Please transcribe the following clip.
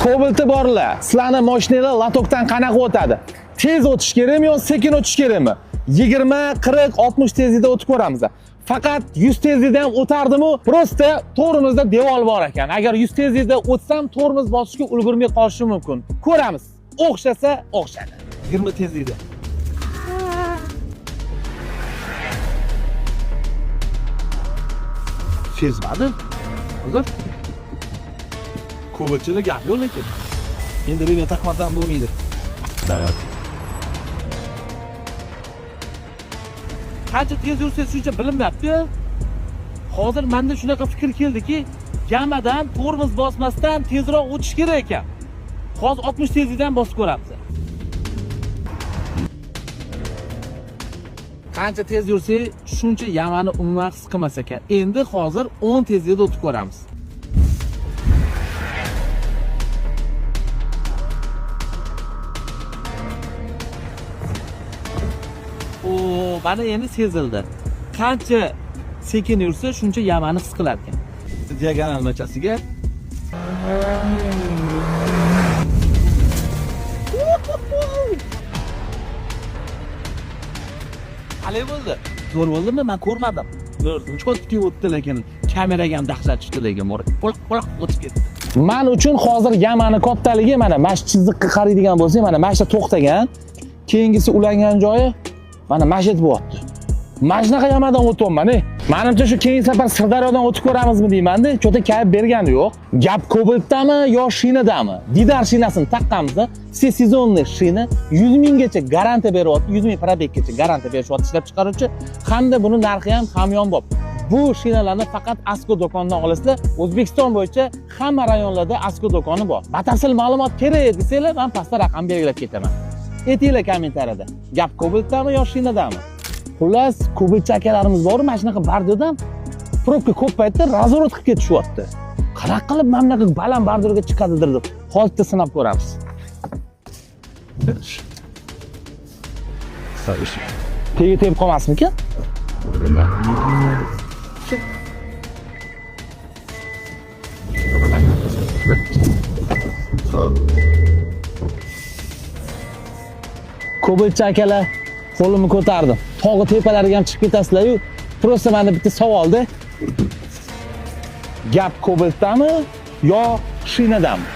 Kobalti borlar. Sizlarning mashinalar latokdan qanaqa o'tadi? Tez o'tish kerakmi yo sekin o'tish kerakmi? 20, 40, 60 tezlikda o'tib ko'ramiz. Faqat 100 tezlikda ham o'tardim-u, prosta to'g'rimizda devor bor ekan. Agar 100 tezlikda o'tsam, tormoz bosishga ulgurmay qolishi mumkin. Ko'ramiz. O'xshasa, o'xshadi. 20 tezlikda. Sezmadim. Hozir ko'pchilik gap yo'q lekin. Endi buni taqmadan bo'lmaydi. Qancha tez yursa shuncha bilinmayapti. Hozir menda shunaqa fikr keldiki, jamadan tormoz bosmasdan tezroq o'tish kerak ekan. Hozir 60 tezlikdan bosib ko'ramiz. Qancha tez yursak, shuncha yamani umuman his qilmas ekan. Endi hozir 10 tezlikda o'tib ko'ramiz. Bana endi sezildi. Qancha sekin yursa, shuncha yamani his qilar ekan. Diagonal machasiga qalay bo'ldi? Zo'r bo'ldimi? Men ko'rmadim. Zo'r, cho'tki o'tdi lekin kameraga ham dahshat tushdi lekin qo'liq o'tib ketdi. Men uchun hozir yamani kattaligi mana shu chiziqqa qaraydigan bo'lsak, mana shu to'xtagan, keyingisi ulangan joyi mana masjid bo'lyapti. Mana shunaqa yamadan o'tyapman. Menimcha shu keyingi safar Sirdaryodan o'tib ko'ramizmi deyman-da, cho'ta kayib bergani yo'q. Gap Kobaltdami yo shinadami? Didar shinasini taqqanmiz, всесезонный shina 100 minggacha garantiya beryapti, 100 ming probeggacha garantiya beryapti ishlab chiqaruvchi, hamda buni narxi ham hamyonbop. Bu shinalarni faqat Asko do'konidan olasizlar. O'zbekiston bo'yicha hamma rayonlarda Asko do'koni bor. Batafsil ma'lumot kerak desanglar, men pastda raqam belgilab ketaman. Aytinglar kommentariyada. Gap Kobaltdami yo shinadami? Xullas, Kobaltchi akalarimiz bor, mana shunaqa bardurdan probka ko'p paytda razorot qilib ketishyapti. Qanaqa qilib mamlakat baland bardurga chiqadidir deb hozirda sinab ko'ramiz. Tegi tegib qolmasmikan? Kobaltchi akalar, qo'limni ko'tardim. Tog'i tepalariga ham chiqib ketasizlar-yu, prosta menda bitta savolda. Gap Kobaltdami yo shinadami?